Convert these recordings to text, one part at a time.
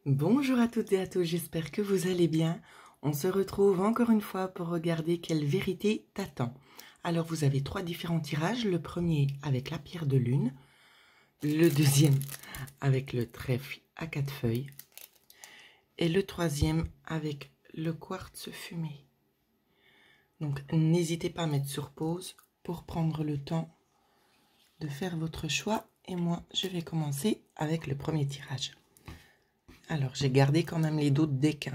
Bonjour à toutes et à tous, j'espère que vous allez bien. On se retrouve encore une fois pour regarder quelle vérité t'attend. Alors vous avez trois différents tirages, le premier avec la pierre de lune, le deuxième avec le trèfle à 4 feuilles et le troisième avec le quartz fumé. Donc n'hésitez pas à mettre sur pause pour prendre le temps de faire votre choix et moi je vais commencer avec le premier tirage. Alors j'ai gardé quand même les d'autres decks.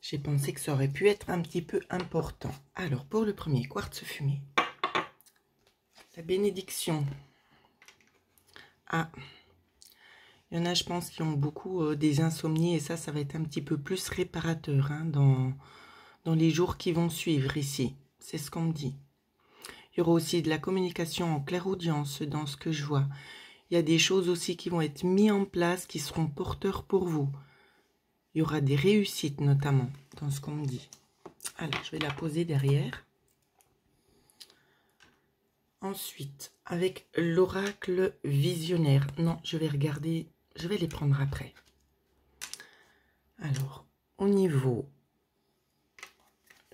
J'ai pensé que ça aurait pu être un petit peu important. Alors pour le premier quartz fumé, la bénédiction. Ah, il y en a je pense qui ont beaucoup des insomnies et ça va être un petit peu plus réparateur dans les jours qui vont suivre ici. C'est ce qu'on me dit. Il y aura aussi de la communication en clairaudience dans ce que je vois. Il y a des choses aussi qui vont être mises en place, qui seront porteurs pour vous. Il y aura des réussites notamment dans ce qu'on me dit. Alors, je vais la poser derrière. Ensuite, avec l'oracle visionnaire. Non, je vais regarder, je vais les prendre après. Alors, au niveau,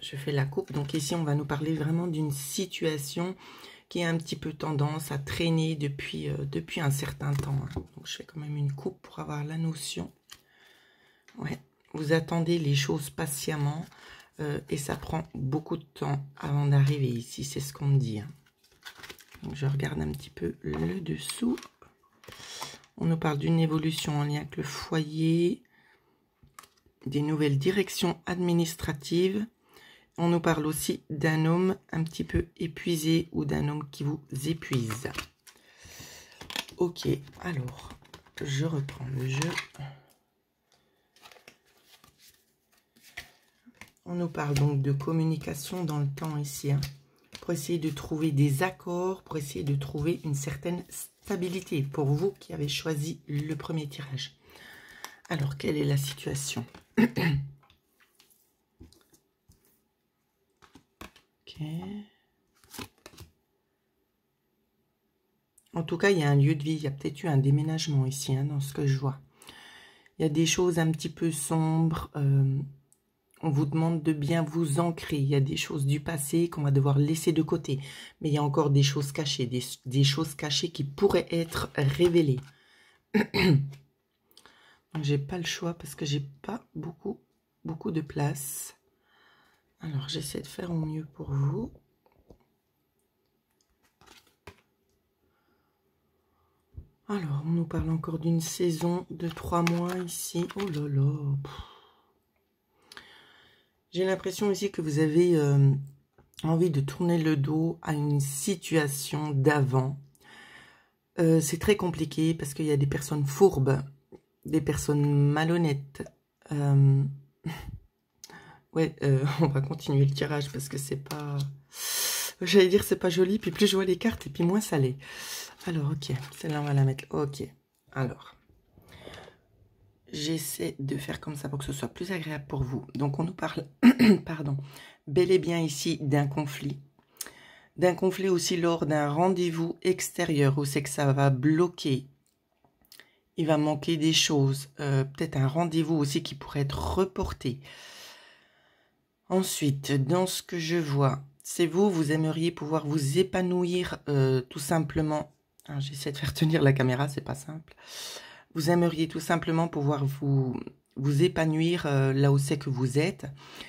je fais la coupe. Donc ici, on va nous parler vraiment d'une situation qui a un petit peu tendance à traîner depuis un certain temps. Donc, je fais quand même une coupe pour avoir la notion. Ouais, vous attendez les choses patiemment et ça prend beaucoup de temps avant d'arriver ici. C'est ce qu'on me dit. Donc, je regarde un petit peu le dessous. On nous parle d'une évolution en lien avec le foyer, des nouvelles directions administratives. On nous parle aussi d'un homme un petit peu épuisé ou d'un homme qui vous épuise. Ok, alors, je reprends le jeu. On nous parle donc de communication dans le temps ici, pour essayer de trouver des accords, pour essayer de trouver une certaine stabilité pour vous qui avez choisi le premier tirage. Alors, quelle est la situation? Ok. En tout cas, il y a un lieu de vie, il y a peut-être eu un déménagement ici, dans ce que je vois. Il y a des choses un petit peu sombres. On vous demande de bien vous ancrer. Il y a des choses du passé qu'on va devoir laisser de côté. Mais il y a encore des choses cachées, des choses cachées qui pourraient être révélées. Donc, j'ai pas le choix parce que j'ai pas beaucoup de place. Alors, j'essaie de faire au mieux pour vous. Alors, on nous parle encore d'une saison de 3 mois ici. Oh là là. J'ai l'impression ici que vous avez envie de tourner le dos à une situation d'avant. C'est très compliqué parce qu'il y a des personnes fourbes, des personnes malhonnêtes. Ouais, on va continuer le tirage parce que c'est pas... J'allais dire c'est pas joli, puis plus je vois les cartes et puis moins ça l'est. Alors, ok, celle-là on va la mettre. Ok, alors... J'essaie de faire comme ça pour que ce soit plus agréable pour vous. Donc, on nous parle, pardon, bel et bien ici d'un conflit. D'un conflit aussi lors d'un rendez-vous extérieur où c'est que ça va bloquer. Il va manquer des choses. Peut-être un rendez-vous aussi qui pourrait être reporté. Ensuite, dans ce que je vois, c'est vous aimeriez pouvoir vous épanouir tout simplement. J'essaie de faire tenir la caméra, c'est pas simple. Vous aimeriez tout simplement pouvoir vous épanouir là où c'est que vous êtes.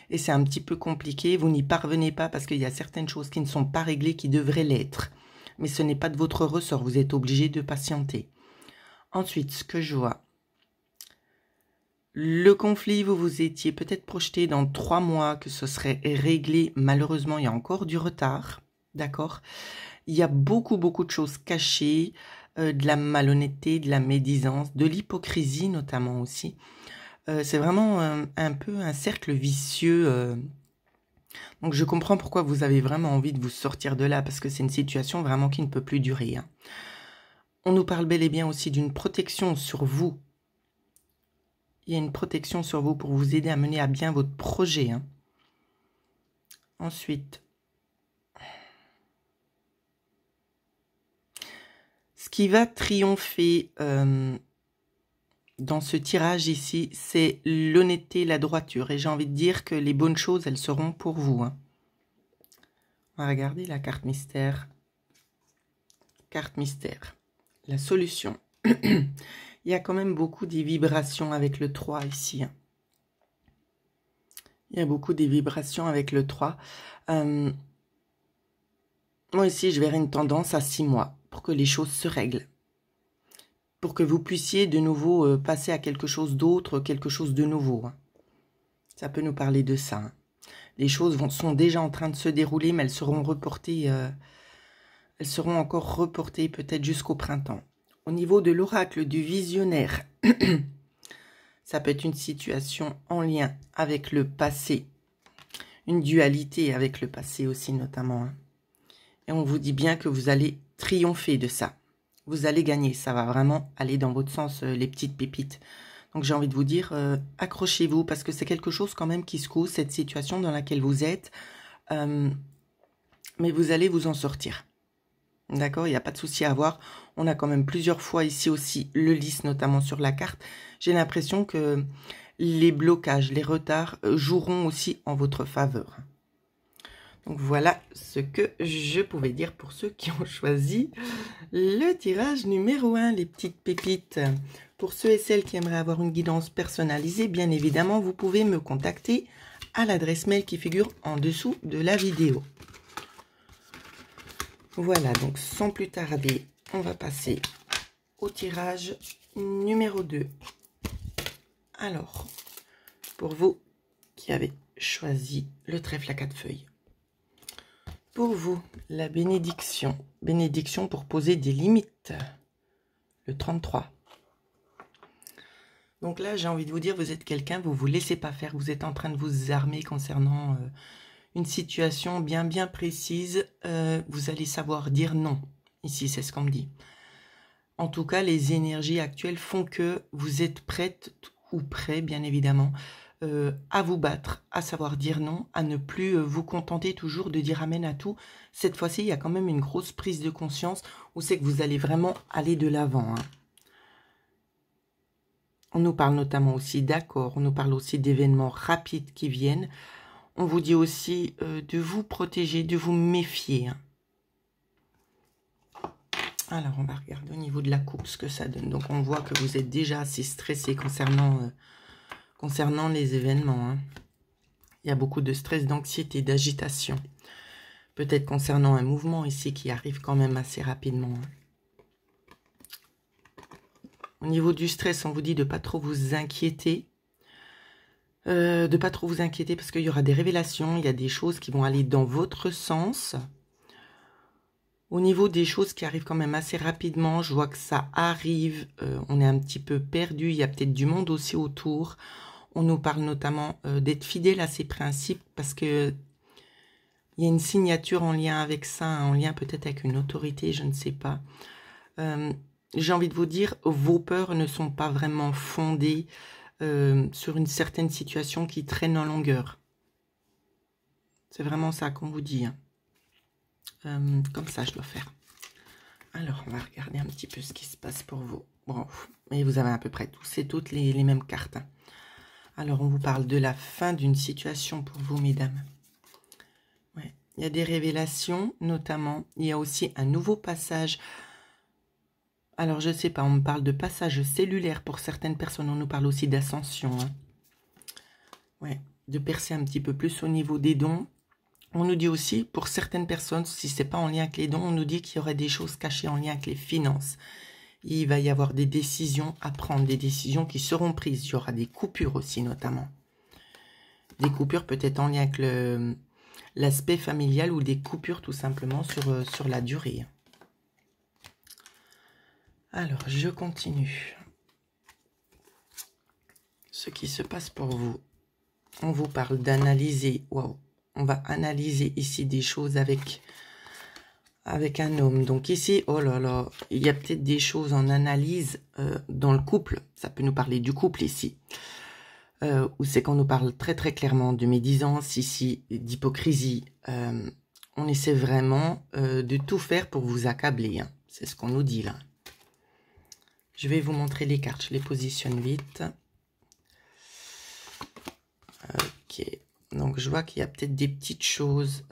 Et c'est un petit peu compliqué. Vous n'y parvenez pas parce qu'il y a certaines choses qui ne sont pas réglées qui devraient l'être. Mais ce n'est pas de votre ressort. Vous êtes obligé de patienter. Ensuite, ce que je vois. Le conflit, vous vous étiez peut-être projeté dans 3 mois que ce serait réglé. Malheureusement, il y a encore du retard. D'accord ? Il y a beaucoup de choses cachées. De la malhonnêteté, de la médisance, de l'hypocrisie notamment aussi. C'est vraiment un peu un cercle vicieux. Donc je comprends pourquoi vous avez vraiment envie de vous sortir de là, parce que c'est une situation vraiment qui ne peut plus durer. On nous parle bel et bien aussi d'une protection sur vous. Il y a une protection sur vous pour vous aider à mener à bien votre projet. Ensuite, ce qui va triompher dans ce tirage ici, c'est l'honnêteté, la droiture. Et j'ai envie de dire que les bonnes choses, elles seront pour vous. Hein. On va regarder la carte mystère. Carte mystère. La solution. Il y a quand même beaucoup des vibrations avec le 3 ici. Hein. Il y a beaucoup des vibrations avec le 3. Moi ici, je verrai une tendance à 6 mois pour que les choses se règlent. Pour que vous puissiez de nouveau passer à quelque chose d'autre, quelque chose de nouveau. Hein. Ça peut nous parler de ça. Hein. Les choses sont déjà en train de se dérouler, mais elles seront reportées. Elles seront encore reportées peut-être jusqu'au printemps. Au niveau de l'oracle du visionnaire, ça peut être une situation en lien avec le passé. Une dualité avec le passé aussi notamment. Hein. Et on vous dit bien que vous allez triompher de ça. Vous allez gagner. Ça va vraiment aller dans votre sens, les petites pépites. Donc j'ai envie de vous dire, accrochez-vous parce que c'est quelque chose quand même qui secoue cette situation dans laquelle vous êtes. Mais vous allez vous en sortir. D'accord, il n'y a pas de souci à avoir. On a quand même plusieurs fois ici aussi le lys, notamment sur la carte. J'ai l'impression que les blocages, les retards joueront aussi en votre faveur. Donc voilà ce que je pouvais dire pour ceux qui ont choisi le tirage numéro 1, les petites pépites. Pour ceux et celles qui aimeraient avoir une guidance personnalisée, bien évidemment, vous pouvez me contacter à l'adresse mail qui figure en dessous de la vidéo. Voilà, donc sans plus tarder, on va passer au tirage numéro 2. Alors, pour vous qui avez choisi le trèfle à 4 feuilles. Pour vous, la bénédiction. Bénédiction pour poser des limites. Le 33. Donc là, j'ai envie de vous dire, vous êtes quelqu'un, vous ne vous laissez pas faire. Vous êtes en train de vous armer concernant une situation bien précise. Vous allez savoir dire non. Ici, c'est ce qu'on me dit. En tout cas, les énergies actuelles font que vous êtes prête ou prêt, bien évidemment, à vous battre, à savoir dire non, à ne plus vous contenter toujours de dire amen à tout. Cette fois-ci, il y a quand même une grosse prise de conscience où c'est que vous allez vraiment aller de l'avant. Hein. On nous parle notamment aussi d'accords, on nous parle aussi d'événements rapides qui viennent. On vous dit aussi de vous protéger, de vous méfier. Hein. Alors, on va regarder au niveau de la coupe ce que ça donne. Donc, on voit que vous êtes déjà assez stressé concernant les événements. Hein. Il y a beaucoup de stress, d'anxiété, d'agitation. Peut-être concernant un mouvement ici qui arrive quand même assez rapidement. Hein. Au niveau du stress, on vous dit de ne pas trop vous inquiéter. De ne pas trop vous inquiéter parce qu'il y aura des révélations. Il y a des choses qui vont aller dans votre sens. Au niveau des choses qui arrivent quand même assez rapidement, je vois que ça arrive. On est un petit peu perdu. Il y a peut-être du monde aussi autour. On nous parle notamment d'être fidèle à ses principes parce que il y a une signature en lien avec ça, en lien peut-être avec une autorité, je ne sais pas. J'ai envie de vous dire, vos peurs ne sont pas vraiment fondées sur une certaine situation qui traîne en longueur. C'est vraiment ça qu'on vous dit. Hein. Comme ça, je dois faire. Alors, on va regarder un petit peu ce qui se passe pour vous. Bon, et vous avez à peu près tous et toutes les mêmes cartes. Hein. Alors, on vous parle de la fin d'une situation pour vous, mesdames. Ouais. Il y a des révélations, notamment. Il y a aussi un nouveau passage. Alors, je ne sais pas, on me parle de passage cellulaire pour certaines personnes. On nous parle aussi d'ascension. Hein. Ouais, de percer un petit peu plus au niveau des dons. On nous dit aussi, pour certaines personnes, si ce n'est pas en lien avec les dons, on nous dit qu'il y aurait des choses cachées en lien avec les finances. Il va y avoir des décisions à prendre, des décisions qui seront prises. Il y aura des coupures aussi, notamment. Des coupures peut-être en lien avec l'aspect familial ou des coupures tout simplement sur la durée. Alors, je continue. Ce qui se passe pour vous. On vous parle d'analyser. Waouh! On va analyser ici des choses avec un homme. Donc ici, oh là là, il y a peut-être des choses en analyse dans le couple. Ça peut nous parler du couple ici. Où c'est qu'on nous parle très clairement de médisance ici, d'hypocrisie. On essaie vraiment de tout faire pour vous accabler. Hein. C'est ce qu'on nous dit là. Je vais vous montrer les cartes, je les positionne vite. Ok, donc je vois qu'il y a peut-être des petites choses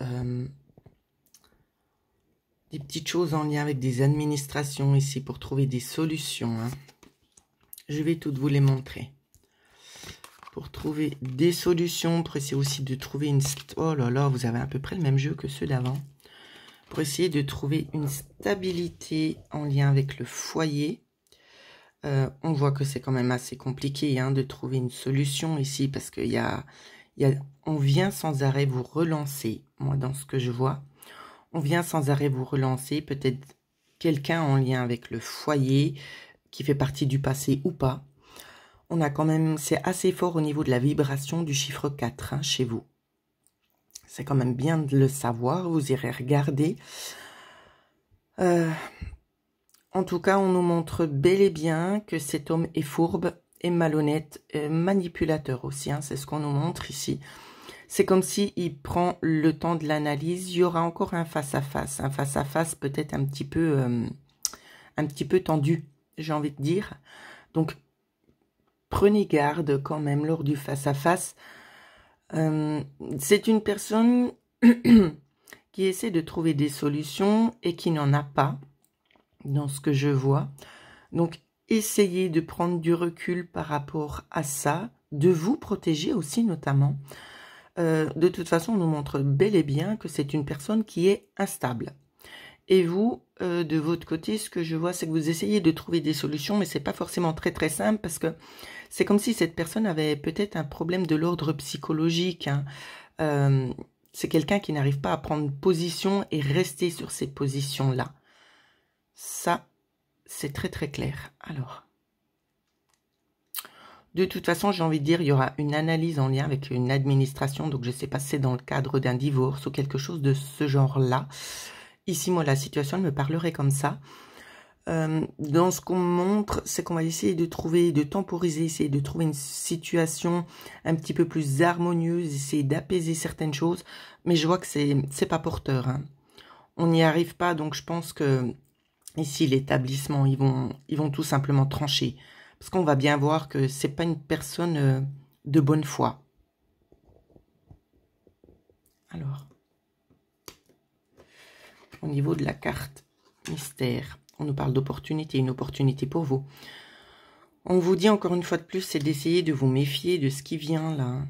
en lien avec des administrations ici pour trouver des solutions. Hein. Je vais toutes vous les montrer. Pour trouver des solutions, pour essayer aussi de trouver une... Oh là là, vous avez à peu près le même jeu que ceux d'avant. Pour essayer de trouver une stabilité en lien avec le foyer. On voit que c'est quand même assez compliqué hein, de trouver une solution ici parce qu'il on vient sans arrêt vous relancer. Moi, dans ce que je vois, on vient sans arrêt vous relancer. Peut-être quelqu'un en lien avec le foyer qui fait partie du passé ou pas. On a quand même, c'est assez fort au niveau de la vibration du chiffre 4 hein, chez vous. C'est quand même bien de le savoir. Vous irez regarder. En tout cas, on nous montre bel et bien que cet homme est fourbe et malhonnête, et manipulateur aussi. Hein, c'est ce qu'on nous montre ici. C'est comme s'il prend le temps de l'analyse. Il y aura encore un face-à-face. Un face-à-face peut-être un petit peu tendu, j'ai envie de dire. Donc, prenez garde quand même lors du face-à-face. C'est une personne qui essaie de trouver des solutions et qui n'en a pas. Dans ce que je vois. Donc, essayez de prendre du recul par rapport à ça, de vous protéger aussi notamment. De toute façon, on nous montre bel et bien que c'est une personne qui est instable. Et vous, de votre côté, ce que je vois, c'est que vous essayez de trouver des solutions, mais c'est pas forcément très très simple parce que c'est comme si cette personne avait peut-être un problème de l'ordre psychologique. Hein. C'est quelqu'un qui n'arrive pas à prendre position et rester sur ces positions-là. Ça, c'est très très clair. Alors, de toute façon, j'ai envie de dire, il y aura une analyse en lien avec une administration. Donc, je ne sais pas si c'est dans le cadre d'un divorce ou quelque chose de ce genre-là. Ici, moi, la situation me parlerait comme ça. Dans ce qu'on montre, c'est qu'on va essayer de trouver, de temporiser, essayer de trouver une situation un petit peu plus harmonieuse, essayer d'apaiser certaines choses. Mais je vois que c'est pas porteur. Hein. On n'y arrive pas, donc je pense que... Ici, l'établissement, ils vont tout simplement trancher. Parce qu'on va bien voir que c'est pas une personne de bonne foi. Alors, au niveau de la carte mystère, on nous parle d'opportunité, une opportunité pour vous. On vous dit encore une fois de plus, c'est d'essayer de vous méfier de ce qui vient là.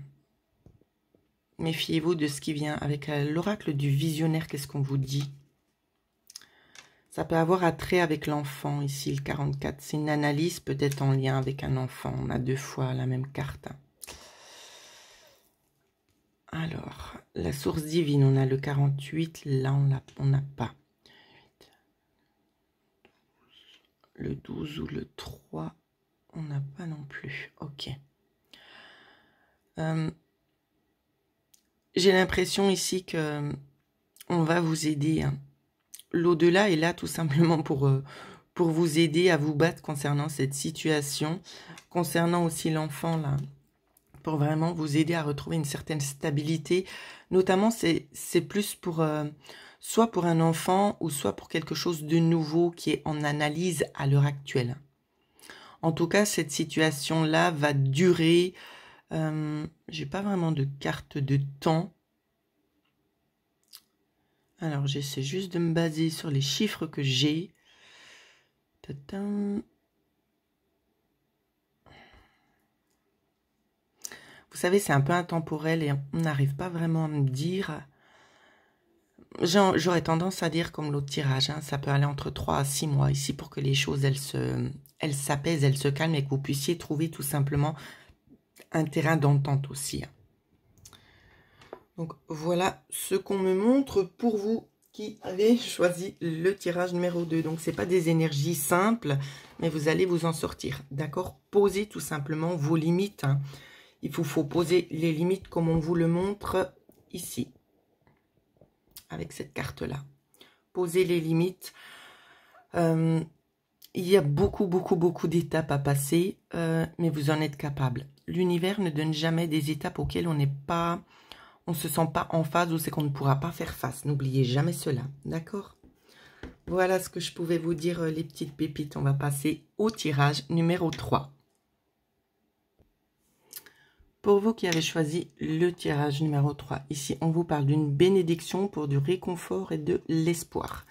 Méfiez-vous de ce qui vient. Avec l'oracle du visionnaire, qu'est-ce qu'on vous dit ? Ça peut avoir attrait avec l'enfant, ici, le 44. C'est une analyse peut-être en lien avec un enfant. On a deux fois la même carte. Alors, la source divine, on a le 48. Là, on n'a pas. Le 12 ou le 3, on n'a pas non plus. Ok. J'ai l'impression ici que on va vous aider, hein. L'au-delà est là tout simplement pour vous aider à vous battre concernant cette situation, concernant aussi l'enfant là, pour vraiment vous aider à retrouver une certaine stabilité. Notamment, c'est plus pour soit pour un enfant ou soit pour quelque chose de nouveau qui est en analyse à l'heure actuelle. En tout cas, cette situation-là va durer. J'ai pas vraiment de carte de temps. Alors, j'essaie juste de me baser sur les chiffres que j'ai. Vous savez, c'est un peu intemporel et on n'arrive pas vraiment à me dire. J'aurais tendance à dire comme l'autre tirage, hein, ça peut aller entre 3 à 6 mois ici pour que les choses, elles s'apaisent, elles se calment et que vous puissiez trouver tout simplement un terrain d'entente aussi. Donc, voilà ce qu'on me montre pour vous qui avez choisi le tirage numéro 2. Donc, ce n'est pas des énergies simples, mais vous allez vous en sortir. D'accord? Posez tout simplement vos limites. Hein. Il faut poser les limites comme on vous le montre ici. Avec cette carte-là. Posez les limites. Il y a beaucoup d'étapes à passer, mais vous en êtes capable. L'univers ne donne jamais des étapes auxquelles on n'est pas... On ne se sent pas en phase ou c'est qu'on ne pourra pas faire face. N'oubliez jamais cela. D'accord? Voilà ce que je pouvais vous dire, les petites pépites. On va passer au tirage numéro 3. Pour vous qui avez choisi le tirage numéro 3, ici on vous parle d'une bénédiction pour du réconfort et de l'espoir.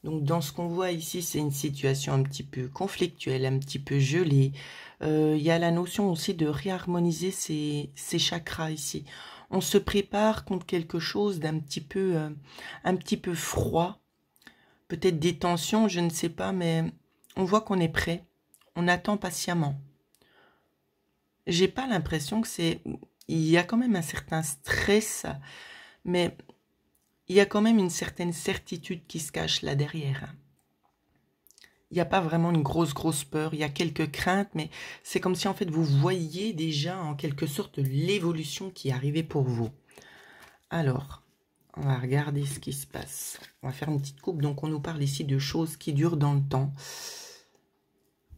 Donc dans ce qu'on voit ici, c'est une situation un petit peu conflictuelle, un petit peu gelée. Il y a la notion aussi de réharmoniser ces chakras ici. On se prépare contre quelque chose d'un petit peu froid. Peut-être des tensions, je ne sais pas, mais on voit qu'on est prêt. On attend patiemment. J'ai pas l'impression que c'est... Il y a quand même un certain stress, mais il y a quand même une certaine certitude qui se cache là derrière. Il n'y a pas vraiment une grosse peur, il y a quelques craintes, mais c'est comme si en fait vous voyiez déjà en quelque sorte l'évolution qui arrivait pour vous. Alors, on va regarder ce qui se passe. On va faire une petite coupe, donc on nous parle ici de choses qui durent dans le temps.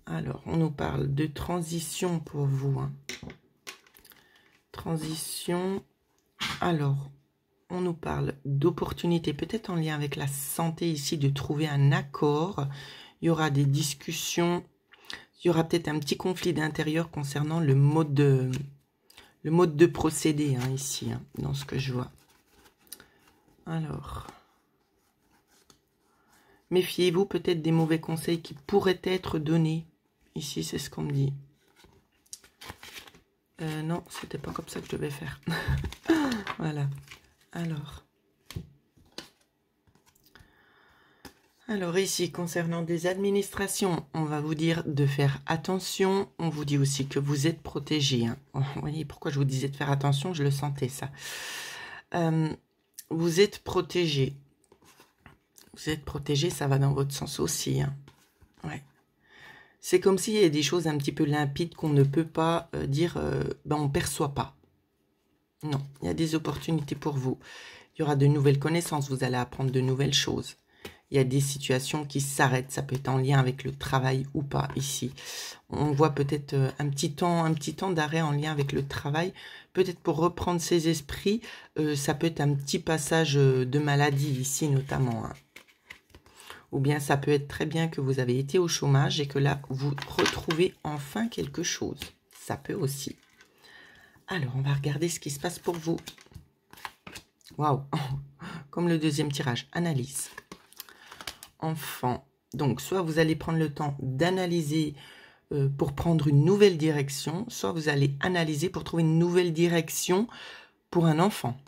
Alors, on nous parle de transition pour vous. Hein. Transition. Alors, on nous parle d'opportunités, peut-être en lien avec la santé ici, de trouver un accord. Il y aura des discussions. Il y aura peut-être un petit conflit d'intérieur concernant le mode de procédé, hein, ici, hein, dans ce que je vois. Alors, méfiez-vous peut-être des mauvais conseils qui pourraient être donnés. Ici, c'est ce qu'on me dit. Non, c'était pas comme ça que je devais faire. Voilà. Alors ici, concernant des administrations, on va vous dire de faire attention. On vous dit aussi que vous êtes protégé. Hein. Vous voyez pourquoi je vous disais de faire attention, je le sentais ça. Vous êtes protégé. Vous êtes protégé, ça va dans votre sens aussi. Hein. Ouais. C'est comme s'il y a des choses un petit peu limpides qu'on ne peut pas dire, on ne perçoit pas. Non, il y a des opportunités pour vous. Il y aura de nouvelles connaissances, vous allez apprendre de nouvelles choses. Il y a des situations qui s'arrêtent, ça peut être en lien avec le travail ou pas ici. On voit peut-être un petit temps d'arrêt en lien avec le travail, peut-être pour reprendre ses esprits. Ça peut être un petit passage de maladie ici notamment. Hein. Ou bien ça peut être très bien que vous avez été au chômage et que là, vous retrouvez enfin quelque chose. Ça peut aussi. Alors, on va regarder ce qui se passe pour vous. Waouh! Comme le deuxième tirage. Analyse. Enfant. Donc, soit vous allez prendre le temps d'analyser pour prendre une nouvelle direction, soit vous allez analyser pour trouver une nouvelle direction pour un enfant.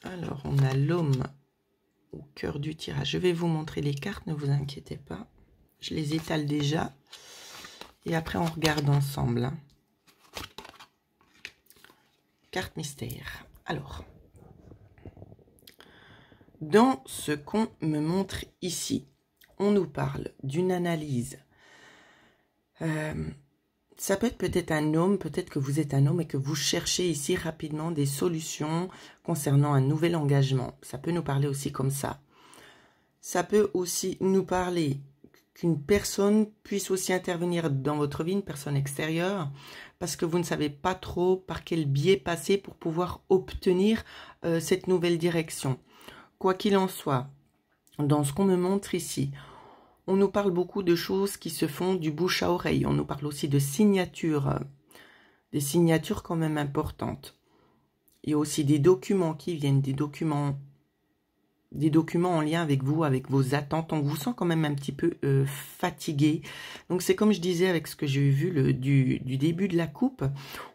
Alors, on a l'homme au cœur du tirage. Je vais vous montrer les cartes, ne vous inquiétez pas. Je les étale déjà. Et après, on regarde ensemble. Hein. Carte mystère. Alors, dans ce qu'on me montre ici, on nous parle d'une analyse. Ça peut être peut-être un homme, peut-être que vous êtes un homme et que vous cherchez ici rapidement des solutions concernant un nouvel engagement. Ça peut nous parler aussi comme ça. Ça peut aussi nous parler qu'une personne puisse aussi intervenir dans votre vie, une personne extérieure, parce que vous ne savez pas trop par quel biais passer pour pouvoir obtenir cette nouvelle direction. Quoi qu'il en soit, dans ce qu'on me montre ici, on nous parle beaucoup de choses qui se font du bouche à oreille. On nous parle aussi de signatures, des signatures quand même importantes. Il y a aussi des documents qui viennent, des documents en lien avec vous, avec vos attentes. On vous sent quand même un petit peu fatigué. Donc c'est comme je disais avec ce que j'ai vu du début de la coupe.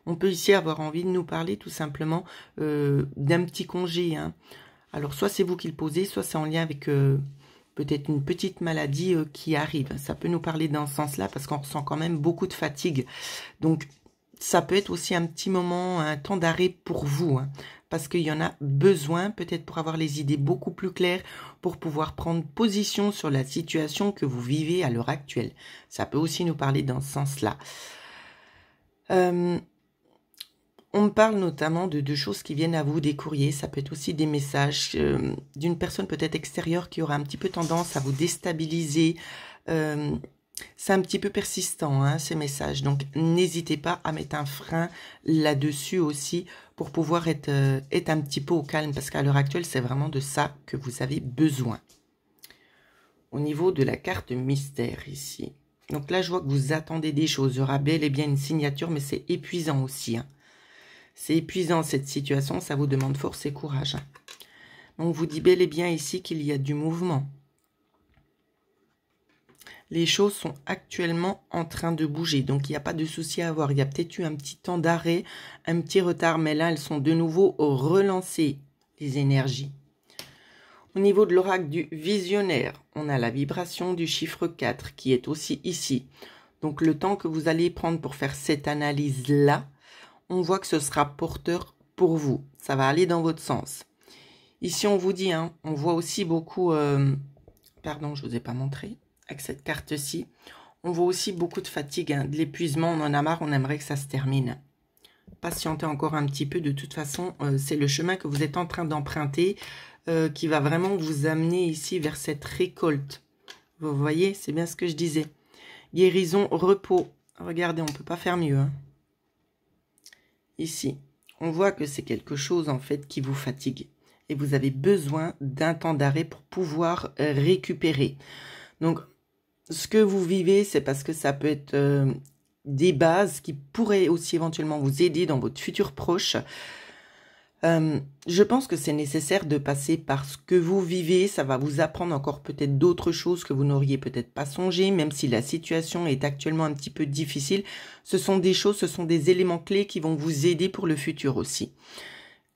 On peut ici avoir envie de nous parler tout simplement d'un petit congé. Hein. Alors soit c'est vous qui le posez, soit c'est en lien avec peut-être une petite maladie qui arrive. Ça peut nous parler dans ce sens-là parce qu'on ressent quand même beaucoup de fatigue. Donc ça peut être aussi un petit moment, un temps d'arrêt pour vous. Hein. Parce qu'il y en a besoin, peut-être pour avoir les idées beaucoup plus claires, pour pouvoir prendre position sur la situation que vous vivez à l'heure actuelle. Ça peut aussi nous parler dans ce sens-là. On me parle notamment de choses qui viennent à vous, des courriers, ça peut être aussi des messages d'une personne peut-être extérieure qui aura un petit peu tendance à vous déstabiliser. C'est un petit peu persistant, hein, ces messages, donc n'hésitez pas à mettre un frein là-dessus aussi pour pouvoir être un petit peu au calme, parce qu'à l'heure actuelle, c'est vraiment de ça que vous avez besoin. Au niveau de la carte mystère ici. Donc là, je vois que vous attendez des choses. Il y aura bel et bien une signature, mais c'est épuisant aussi. Hein. C'est épuisant cette situation, ça vous demande force et courage. Hein. On vous dit bel et bien ici qu'il y a du mouvement. Les choses sont actuellement en train de bouger, donc il n'y a pas de souci à avoir. Il y a peut-être eu un petit temps d'arrêt, un petit retard, mais là, elles sont de nouveau relancées, les énergies. Au niveau de l'oracle du visionnaire, on a la vibration du chiffre 4 qui est aussi ici. Donc le temps que vous allez prendre pour faire cette analyse-là, on voit que ce sera porteur pour vous. Ça va aller dans votre sens. Ici, on vous dit, hein, on voit aussi beaucoup... pardon, je ne vous ai pas montré. Avec cette carte-ci, on voit aussi beaucoup de fatigue, hein, de l'épuisement, on en a marre, on aimerait que ça se termine. Patientez encore un petit peu, de toute façon, c'est le chemin que vous êtes en train d'emprunter qui va vraiment vous amener ici vers cette récolte. Vous voyez, c'est bien ce que je disais. Guérison, repos. Regardez, on ne peut pas faire mieux. Hein. Ici, on voit que c'est quelque chose en fait qui vous fatigue. Et vous avez besoin d'un temps d'arrêt pour pouvoir récupérer. Donc, ce que vous vivez, c'est parce que ça peut être des bases qui pourraient aussi éventuellement vous aider dans votre futur proche. Je pense que c'est nécessaire de passer par ce que vous vivez. Ça va vous apprendre encore peut-être d'autres choses que vous n'auriez peut-être pas songé, même si la situation est actuellement un petit peu difficile. Ce sont des choses, ce sont des éléments clés qui vont vous aider pour le futur aussi.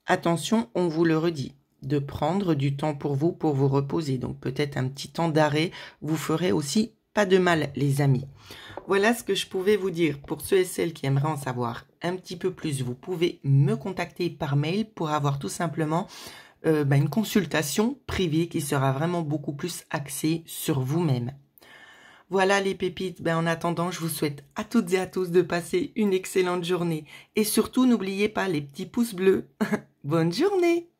Attention, on vous le redit, de prendre du temps pour vous reposer. Donc peut-être un petit temps d'arrêt vous ferait aussi pas de mal, les amis. Voilà ce que je pouvais vous dire. Pour ceux et celles qui aimeraient en savoir un petit peu plus, vous pouvez me contacter par mail pour avoir tout simplement une consultation privée qui sera vraiment beaucoup plus axée sur vous-même. Voilà les pépites. En attendant, je vous souhaite à toutes et à tous de passer une excellente journée. Et surtout, n'oubliez pas les petits pouces bleus. Bonne journée!